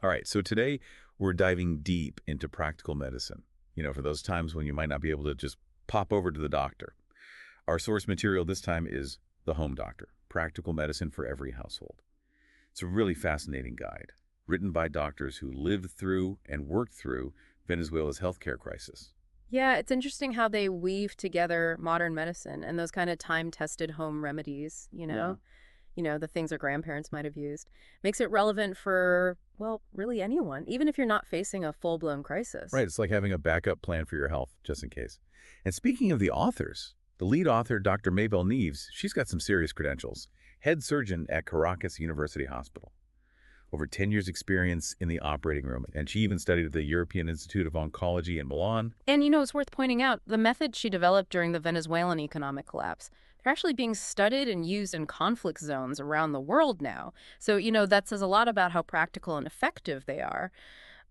All right, so today we're diving deep into practical medicine, for those times when you might not be able to just pop over to the doctor. Our source material this time is The Home Doctor, Practical Medicine for Every Household. It's a really fascinating guide, written by doctors who lived through and worked through Venezuela's healthcare crisis. Yeah, it's interesting how they weave together modern medicine and those kind of time-tested home remedies, Yeah. the things our grandparents might have used. Makes it relevant for, well, really anyone, even if you're not facing a full-blown crisis. Right, it's like having a backup plan for your health, just in case. And speaking of the authors, the lead author, Dr. Maybelle Neves, she's got some serious credentials. Head surgeon at Caracas University Hospital. Over 10 years experience in the operating room, and she even studied at the European Institute of Oncology in Milan. And it's worth pointing out the methods she developed during the Venezuelan economic collapse. They're actually being studied and used in conflict zones around the world now. So, that says a lot about how practical and effective they are.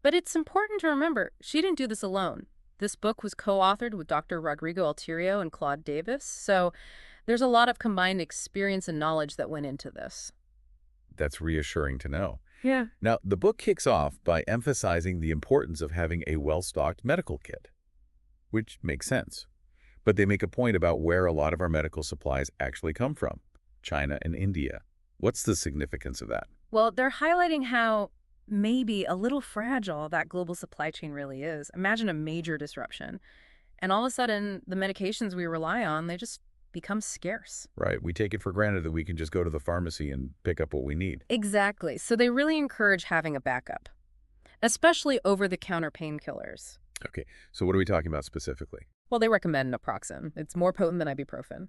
But it's important to remember she didn't do this alone. This book was co-authored with Dr. Rodrigo Altirio and Claude Davis. So there's a lot of combined experience and knowledge that went into this. That's reassuring to know. Yeah. Now, the book kicks off by emphasizing the importance of having a well-stocked medical kit, which makes sense. But they make a point about where a lot of our medical supplies actually come from, China and India. What's the significance of that? Well, they're highlighting how maybe a little fragile that global supply chain really is. Imagine a major disruption. And all of a sudden, the medications we rely on, they just become scarce. Right, we take it for granted that we can just go to the pharmacy and pick up what we need. Exactly. So they really encourage having a backup, especially over-the-counter painkillers. Okay, so what are we talking about specifically? Well, they recommend naproxen. It's more potent than ibuprofen.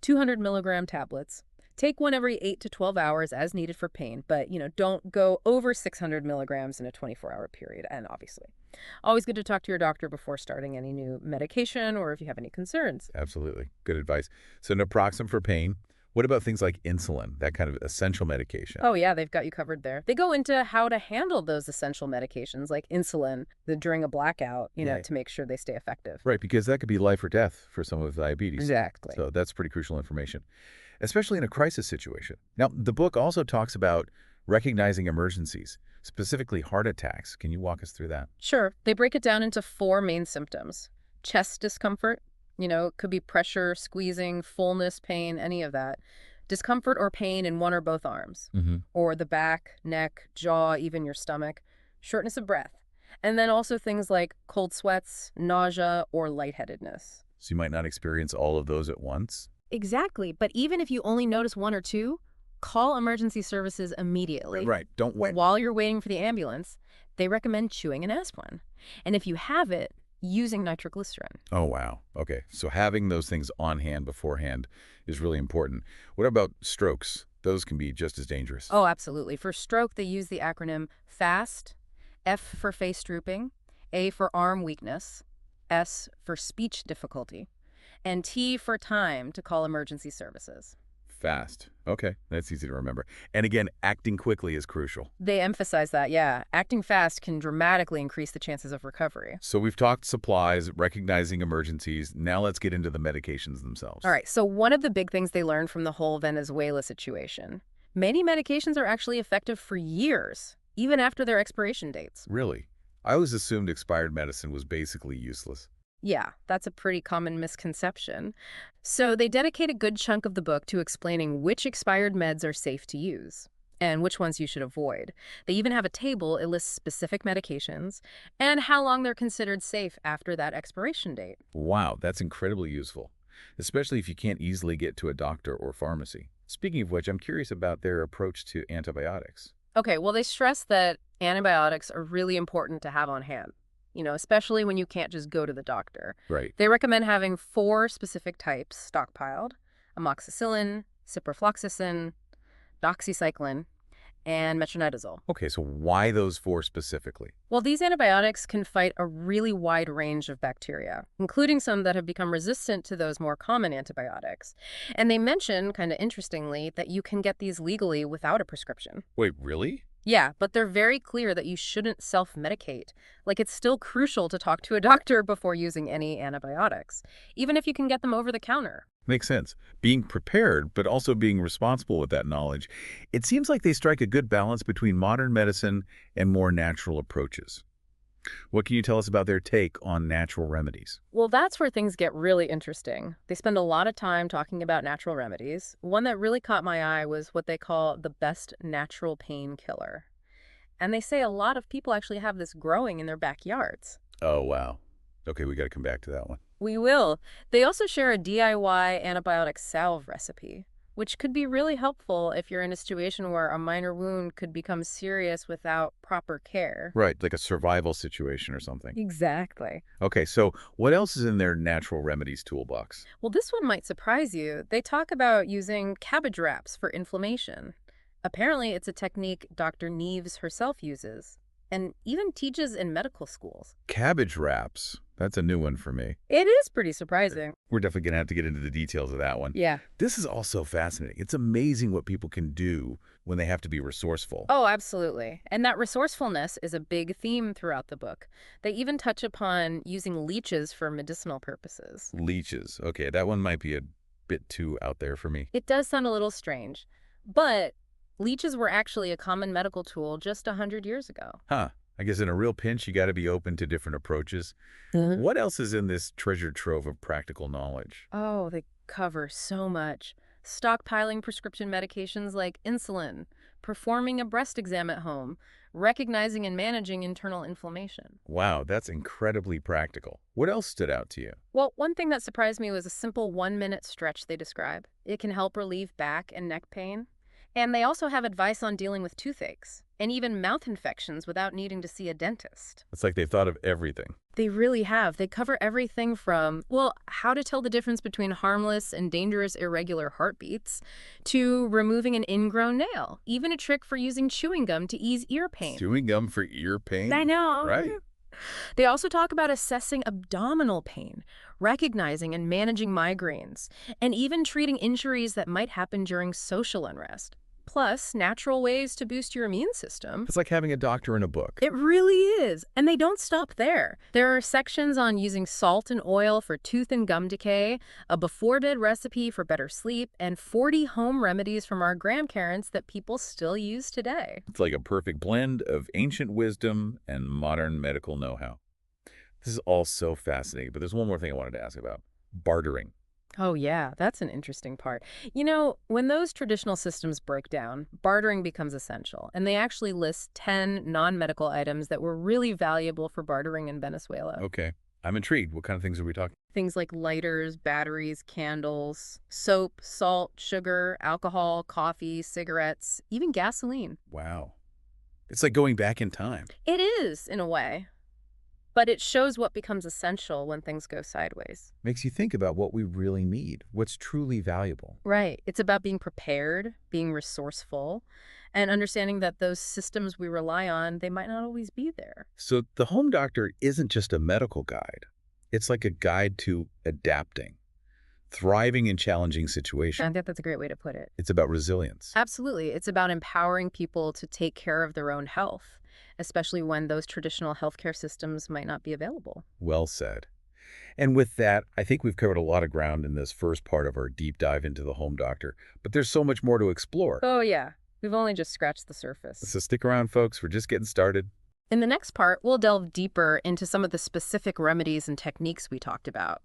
200 milligram tablets. Take one every 8 to 12 hours as needed for pain, but, don't go over 600 milligrams in a 24-hour period, and obviously. Always good to talk to your doctor before starting any new medication or if you have any concerns. Absolutely, good advice. So naproxen for pain. What about things like insulin, that kind of essential medication? Oh, yeah, they've got you covered there. They go into how to handle those essential medications like insulin during a blackout, Right. to make sure they stay effective. Right, because that could be life or death for someone with diabetes. Exactly. So that's pretty crucial information, especially in a crisis situation. Now, the book also talks about recognizing emergencies, specifically heart attacks. Can you walk us through that? Sure. They break it down into four main symptoms. Chest discomfort, it could be pressure, squeezing, fullness, pain, any of that. Discomfort or pain in one or both arms, Mm-hmm. or the back, neck, jaw, even your stomach. Shortness of breath. And then also things like cold sweats, nausea, or lightheadedness. So you might not experience all of those at once. Exactly. But even if you only notice one or two, call emergency services immediately. Right, don't wait. While you're waiting for the ambulance, they recommend chewing an aspirin. And if you have it, using nitroglycerin. Oh, wow. Okay, so having those things on hand beforehand is really important. What about strokes? Those can be just as dangerous. Oh, absolutely. For stroke, they use the acronym FAST, F for face drooping, A for arm weakness, S for speech difficulty, and T for time to call emergency services. Fast. Okay, that's easy to remember. And again, acting quickly is crucial. They emphasize that, yeah, acting fast can dramatically increase the chances of recovery. So we've talked supplies, recognizing emergencies. Now let's get into the medications themselves. All right, so one of the big things they learned from the whole Venezuela situation, many medications are actually effective for years, even after their expiration dates. Really? I always assumed expired medicine was basically useless. Yeah, that's a pretty common misconception. So they dedicate a good chunk of the book to explaining which expired meds are safe to use and which ones you should avoid. They even have a table. It lists specific medications and how long they're considered safe after that expiration date. Wow, that's incredibly useful, especially if you can't easily get to a doctor or pharmacy. Speaking of which, I'm curious about their approach to antibiotics. Okay, well, they stress that antibiotics are really important to have on hand, especially when you can't just go to the doctor. Right. They recommend having four specific types stockpiled: amoxicillin, ciprofloxacin, doxycycline, and metronidazole. Okay, so why those four specifically? Well, these antibiotics can fight a really wide range of bacteria, including some that have become resistant to those more common antibiotics. And they mention, kind of interestingly, that you can get these legally without a prescription. Wait, really? Yeah, but they're very clear that you shouldn't self-medicate. Like, it's still crucial to talk to a doctor before using any antibiotics, even if you can get them over the counter. Makes sense. Being prepared, but also being responsible with that knowledge. It seems like they strike a good balance between modern medicine and more natural approaches. What can you tell us about their take on natural remedies? Well, that's where things get really interesting. They spend a lot of time talking about natural remedies. One that really caught my eye was what they call the best natural painkiller. And they say a lot of people actually have this growing in their backyards. Oh, wow. Okay, we got to come back to that one. We will. They also share a DIY antibiotic salve recipe, which could be really helpful if you're in a situation where a minor wound could become serious without proper care. Right, like a survival situation or something. Exactly. Okay, so what else is in their natural remedies toolbox? Well, this one might surprise you. They talk about using cabbage wraps for inflammation. Apparently, it's a technique Dr. Neves herself uses and even teaches in medical schools. Cabbage wraps. That's a new one for me. It is pretty surprising. We're definitely going to have to get into the details of that one. Yeah. This is also fascinating. It's amazing what people can do when they have to be resourceful. Oh, absolutely. And that resourcefulness is a big theme throughout the book. They even touch upon using leeches for medicinal purposes. Leeches. Okay, that one might be a bit too out there for me. It does sound a little strange, but leeches were actually a common medical tool just 100 years ago. Huh. I guess in a real pinch, you got to be open to different approaches. What else is in this treasure trove of practical knowledge? Oh, they cover so much. Stockpiling prescription medications like insulin, performing a breast exam at home, recognizing and managing internal inflammation. Wow, that's incredibly practical. What else stood out to you? Well, one thing that surprised me was a simple 1-minute stretch they describe. It can help relieve back and neck pain. And they also have advice on dealing with toothaches and even mouth infections without needing to see a dentist. It's like they've thought of everything. They really have. They cover everything from, well, how to tell the difference between harmless and dangerous irregular heartbeats to removing an ingrown nail, even a trick for using chewing gum to ease ear pain. Chewing gum for ear pain? I know. Right. They also talk about assessing abdominal pain, recognizing and managing migraines, and even treating injuries that might happen during social unrest. Plus, natural ways to boost your immune system. It's like having a doctor in a book. It really is. And they don't stop there. There are sections on using salt and oil for tooth and gum decay, a before-bed recipe for better sleep, and 40 home remedies from our grandparents that people still use today. It's like a perfect blend of ancient wisdom and modern medical know-how. This is all so fascinating, but there's one more thing I wanted to ask about. Bartering. Oh, yeah, that's an interesting part. You know, when those traditional systems break down, bartering becomes essential, and they actually list 10 non-medical items that were really valuable for bartering in Venezuela. Okay. I'm intrigued. What kind of things are we talking? Things like lighters, batteries, candles, soap, salt, sugar, alcohol, coffee, cigarettes, even gasoline. Wow. It's like going back in time. It is, in a way. But it shows what becomes essential when things go sideways. Makes you think about what we really need, what's truly valuable. Right. It's about being prepared, being resourceful, and understanding that those systems we rely on, they might not always be there. So the home doctor isn't just a medical guide. It's like a guide to adapting, thriving in challenging situations. I think that's a great way to put it. It's about resilience. Absolutely. It's about empowering people to take care of their own health, especially when those traditional healthcare systems might not be available. Well said. And with that, I think we've covered a lot of ground in this first part of our deep dive into the home doctor, but there's so much more to explore. Oh, yeah. We've only just scratched the surface. So stick around, folks. We're just getting started. In the next part, we'll delve deeper into some of the specific remedies and techniques we talked about.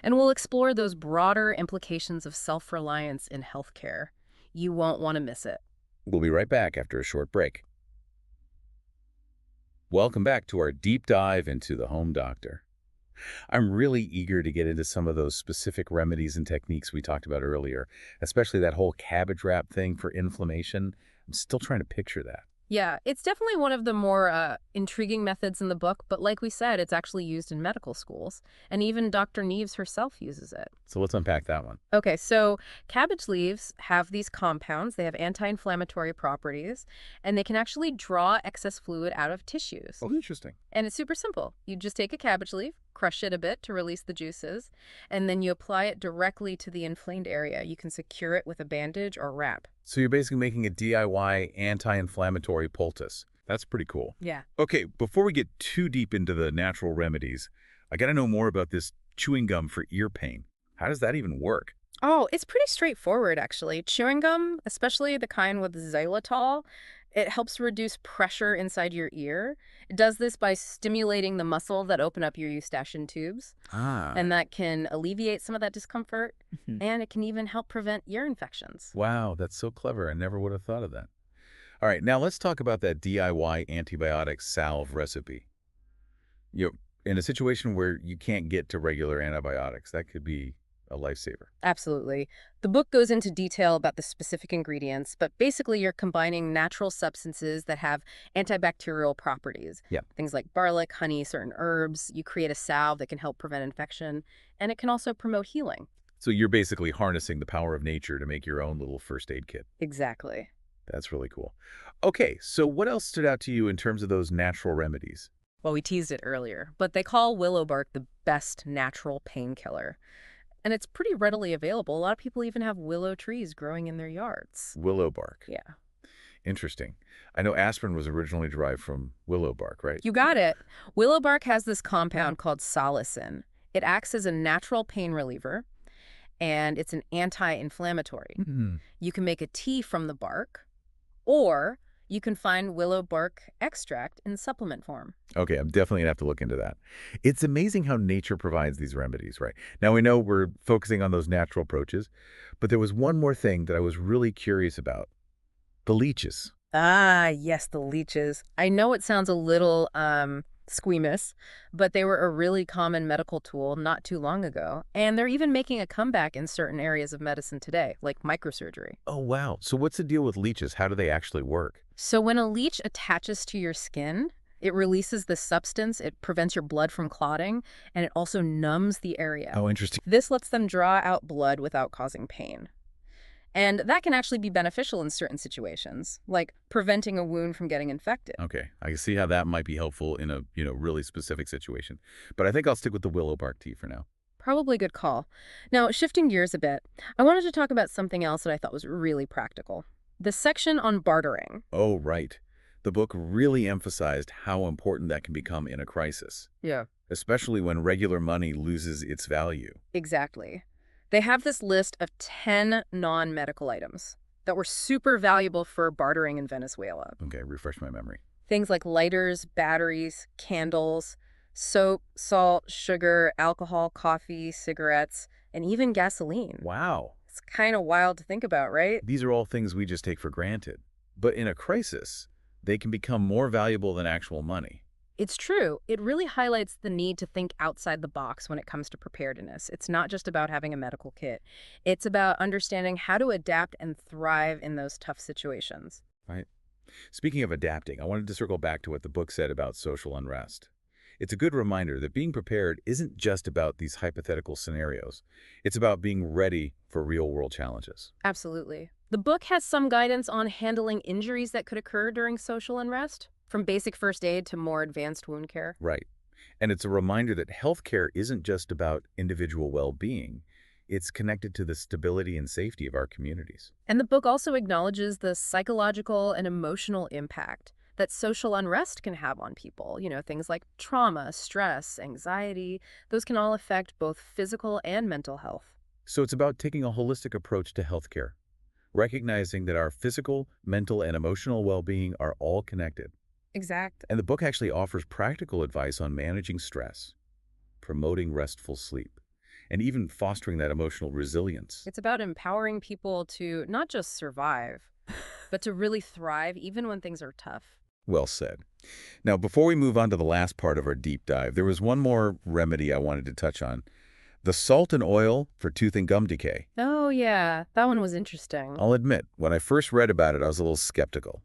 And we'll explore those broader implications of self-reliance in healthcare. You won't want to miss it. We'll be right back after a short break. Welcome back to our deep dive into the home doctor. I'm really eager to get into some of those specific remedies and techniques we talked about earlier, especially that whole cabbage wrap thing for inflammation. I'm still trying to picture that. Yeah, it's definitely one of the more intriguing methods in the book, but like we said, it's actually used in medical schools, and even Dr. Neves herself uses it. So let's unpack that one. Okay, so cabbage leaves have these compounds. They have anti-inflammatory properties, and they can actually draw excess fluid out of tissues. Oh, interesting. And it's super simple. You just take a cabbage leaf, crush it a bit to release the juices, and then you apply it directly to the inflamed area. You can secure it with a bandage or wrap. So you're basically making a DIY anti-inflammatory poultice. That's pretty cool. Yeah. Okay, before we get too deep into the natural remedies, I got to know more about this chewing gum for ear pain. How does that even work? Oh, it's pretty straightforward, actually. Chewing gum, especially the kind with xylitol, it helps reduce pressure inside your ear. It does this by stimulating the muscle that open up your eustachian tubes, Ah. and that can alleviate some of that discomfort, Mhm. and it can even help prevent ear infections. Wow, that's so clever. I never would have thought of that. All right, now let's talk about that DIY antibiotic salve recipe. You know, in a situation where you can't get to regular antibiotics, that could be a lifesaver. Absolutely. The book goes into detail about the specific ingredients, but basically you're combining natural substances that have antibacterial properties. Yeah. Things like garlic, honey, certain herbs. You create a salve that can help prevent infection, and it can also promote healing. So you're basically harnessing the power of nature to make your own little first aid kit. Exactly. That's really cool. Okay, so what else stood out to you in terms of those natural remedies? Well, we teased it earlier, but they call willow bark the best natural painkiller. And it's pretty readily available. A lot of people even have willow trees growing in their yards. Willow bark. Yeah. Interesting. I know aspirin was originally derived from willow bark, right? You got it. Willow bark has this compound called salicin. It acts as a natural pain reliever, and it's an anti-inflammatory. Hmm. You can make a tea from the bark, or you can find willow bark extract in supplement form. Okay, I'm definitely going to have to look into that. It's amazing how nature provides these remedies, right? Now, we know we're focusing on those natural approaches, but there was one more thing that I was really curious about. The leeches. Ah, yes, the leeches. I know it sounds a little squeamish, but they were a really common medical tool not too long ago. And they're even making a comeback in certain areas of medicine today, like microsurgery. Oh, wow. So what's the deal with leeches? How do they actually work? So when a leech attaches to your skin, it releases this substance, it prevents your blood from clotting, and it also numbs the area. Oh, interesting. This lets them draw out blood without causing pain. And that can actually be beneficial in certain situations, like preventing a wound from getting infected. Okay, I can see how that might be helpful in a, really specific situation. But I think I'll stick with the willow bark tea for now. Probably a good call. Now, shifting gears a bit, I wanted to talk about something else that I thought was really practical. The section on bartering. Oh, right. The book really emphasized how important that can become in a crisis, Yeah. especially when regular money loses its value. Exactly. They have this list of 10 non-medical items that were super valuable for bartering in Venezuela. Okay, refresh my memory. Things like lighters, batteries, candles, soap, salt, sugar, alcohol, coffee, cigarettes, and even gasoline. Wow. It's kind of wild to think about, right? These are all things we just take for granted. But in a crisis, they can become more valuable than actual money. It's true. It really highlights the need to think outside the box when it comes to preparedness. It's not just about having a medical kit. It's about understanding how to adapt and thrive in those tough situations. Right. Speaking of adapting, I wanted to circle back to what the book said about social unrest. It's a good reminder that being prepared isn't just about these hypothetical scenarios. It's about being ready for real-world challenges. Absolutely. The book has some guidance on handling injuries that could occur during social unrest, from basic first aid to more advanced wound care. Right. And it's a reminder that healthcare isn't just about individual well-being. It's connected to the stability and safety of our communities. And the book also acknowledges the psychological and emotional impact that social unrest can have on people. Things like trauma, stress, anxiety, those can all affect both physical and mental health. So it's about taking a holistic approach to healthcare, recognizing that our physical, mental, and emotional well-being are all connected. Exact. And the book actually offers practical advice on managing stress, promoting restful sleep, and even fostering that emotional resilience. It's about empowering people to not just survive, but to really thrive even when things are tough. Well said. Now, before we move on to the last part of our deep dive, there was one more remedy I wanted to touch on. The salt and oil for tooth and gum decay. Oh, yeah. That one was interesting. I'll admit, when I first read about it, I was a little skeptical.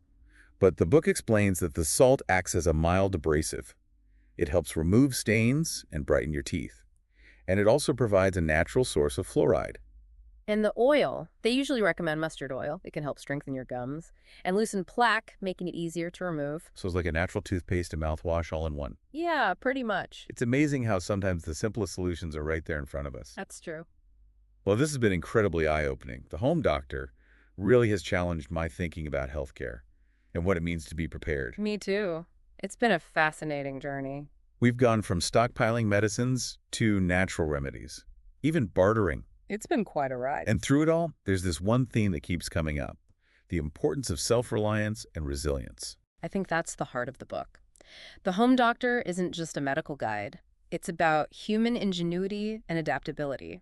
But the book explains that the salt acts as a mild abrasive. It helps remove stains and brighten your teeth. And it also provides a natural source of fluoride. And the oil, they usually recommend mustard oil. It can help strengthen your gums and loosen plaque, making it easier to remove. So it's like a natural toothpaste and mouthwash all in one. Yeah, pretty much. It's amazing how sometimes the simplest solutions are right there in front of us. That's true. Well, this has been incredibly eye-opening. The Home Doctor really has challenged my thinking about healthcare and what it means to be prepared. Me too. It's been a fascinating journey. We've gone from stockpiling medicines to natural remedies, even bartering. It's been quite a ride. And through it all, there's this one theme that keeps coming up: the importance of self-reliance and resilience. I think that's the heart of the book. The Home Doctor isn't just a medical guide. It's about human ingenuity and adaptability.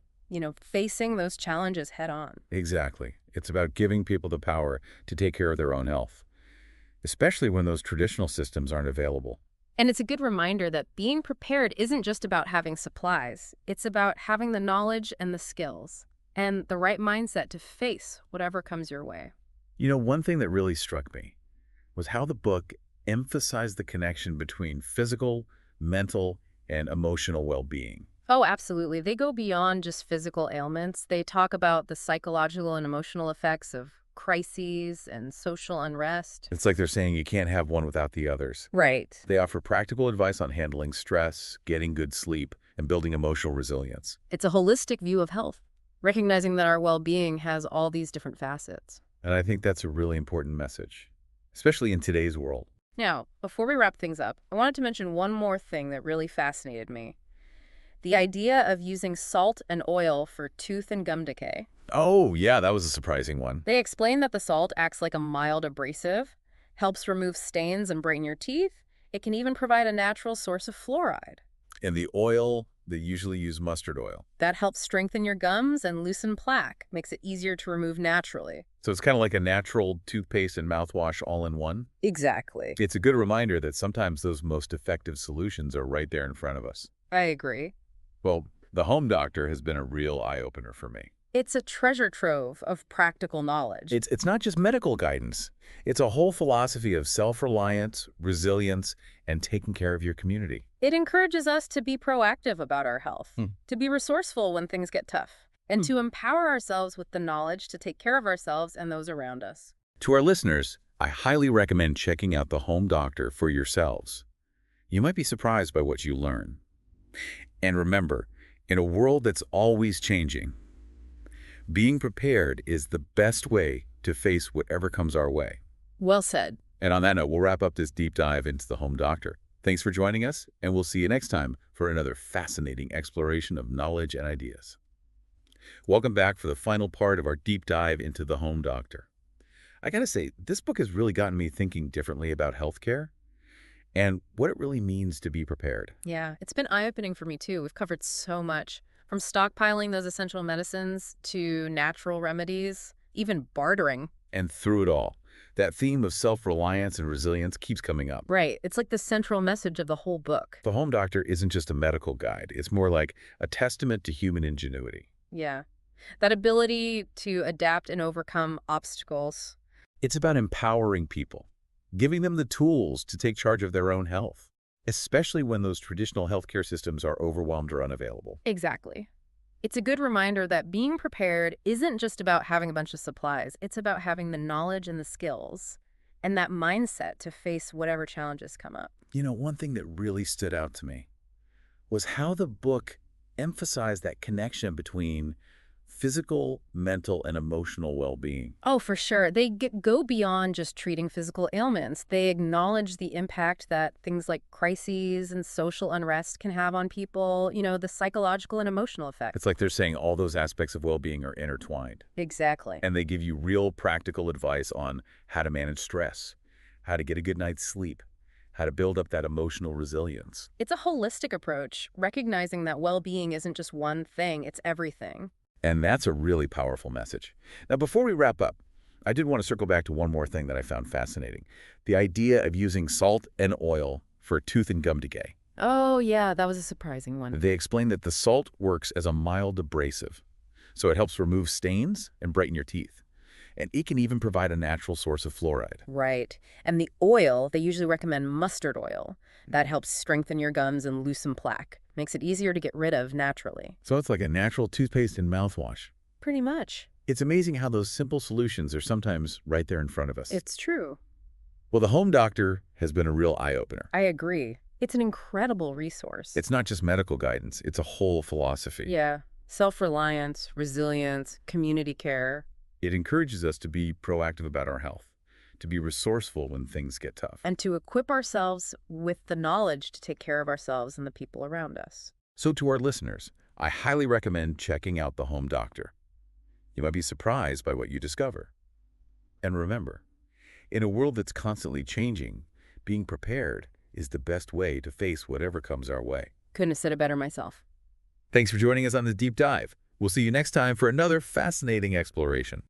Facing those challenges head on. Exactly. It's about giving people the power to take care of their own health, especially when those traditional systems aren't available. And it's a good reminder that being prepared isn't just about having supplies. It's about having the knowledge and the skills and the right mindset to face whatever comes your way. One thing that really struck me was how the book emphasized the connection between physical, mental, and emotional well-being. Oh, absolutely. They go beyond just physical ailments. They talk about the psychological and emotional effects of crises and social unrest. It's like they're saying you can't have one without the others. Right. They offer practical advice on handling stress, getting good sleep, and building emotional resilience. It's a holistic view of health, recognizing that our well-being has all these different facets. And I think that's a really important message, especially in today's world. Now, before we wrap things up, I wanted to mention one more thing that really fascinated me. The idea of using salt and oil for tooth and gum decay. Oh, yeah, that was a surprising one. They explain that the salt acts like a mild abrasive, helps remove stains and brighten your teeth. It can even provide a natural source of fluoride. And the oil, they usually use mustard oil. That helps strengthen your gums and loosen plaque, makes it easier to remove naturally. So it's kind of like a natural toothpaste and mouthwash all in one. Exactly. It's a good reminder that sometimes those most effective solutions are right there in front of us. I agree. Well, the Home Doctor has been a real eye-opener for me. It's a treasure trove of practical knowledge. It's not just medical guidance. It's a whole philosophy of self-reliance, resilience, and taking care of your community. It encourages us to be proactive about our health, to be resourceful when things get tough, and to empower ourselves with the knowledge to take care of ourselves and those around us. To our listeners, I highly recommend checking out the Home Doctor for yourselves. You might be surprised by what you learn. And remember, in a world that's always changing, being prepared is the best way to face whatever comes our way. Well said. And on that note, we'll wrap up this deep dive into the Home Doctor. Thanks for joining us, and we'll see you next time for another fascinating exploration of knowledge and ideas. Welcome back for the final part of our deep dive into the Home Doctor. I gotta say, this book has really gotten me thinking differently about healthcare and what it really means to be prepared. Yeah, it's been eye-opening for me too. We've covered so much, from stockpiling those essential medicines to natural remedies, even bartering. And through it all, that theme of self-reliance and resilience keeps coming up. Right. It's like the central message of the whole book. The Home Doctor isn't just a medical guide. It's more like a testament to human ingenuity. Yeah. That ability to adapt and overcome obstacles. It's about empowering people, giving them the tools to take charge of their own health, especially when those traditional healthcare systems are overwhelmed or unavailable. Exactly. It's a good reminder that being prepared isn't just about having a bunch of supplies. It's about having the knowledge and the skills and that mindset to face whatever challenges come up. One thing that really stood out to me was how the book emphasized that connection between physical, mental, and emotional well-being. Oh, for sure. They go beyond just treating physical ailments. They acknowledge the impact that things like crises and social unrest can have on people, the psychological and emotional effects. It's like they're saying all those aspects of well-being are intertwined. Exactly. And they give you real practical advice on how to manage stress, how to get a good night's sleep, how to build up that emotional resilience. It's a holistic approach, recognizing that well-being isn't just one thing, it's everything. And that's a really powerful message. Now, before we wrap up, I did want to circle back to one more thing that I found fascinating: the idea of using salt and oil for tooth and gum decay. Oh, yeah, that was a surprising one. They explain that the salt works as a mild abrasive, so it helps remove stains and brighten your teeth. And it can even provide a natural source of fluoride. Right. And the oil, they usually recommend mustard oil. That helps strengthen your gums and loosen plaque. Makes it easier to get rid of naturally. So it's like a natural toothpaste and mouthwash. Pretty much. It's amazing how those simple solutions are sometimes right there in front of us. It's true. Well, the home doctor has been a real eye-opener. I agree. It's an incredible resource. It's not just medical guidance, it's a whole philosophy. Yeah. Self-reliance, resilience, community care. It encourages us to be proactive about our health, to be resourceful when things get tough. And to equip ourselves with the knowledge to take care of ourselves and the people around us. So to our listeners, I highly recommend checking out the home doctor. You might be surprised by what you discover. And remember, in a world that's constantly changing, being prepared is the best way to face whatever comes our way. Couldn't have said it better myself. Thanks for joining us on this deep dive. We'll see you next time for another fascinating exploration.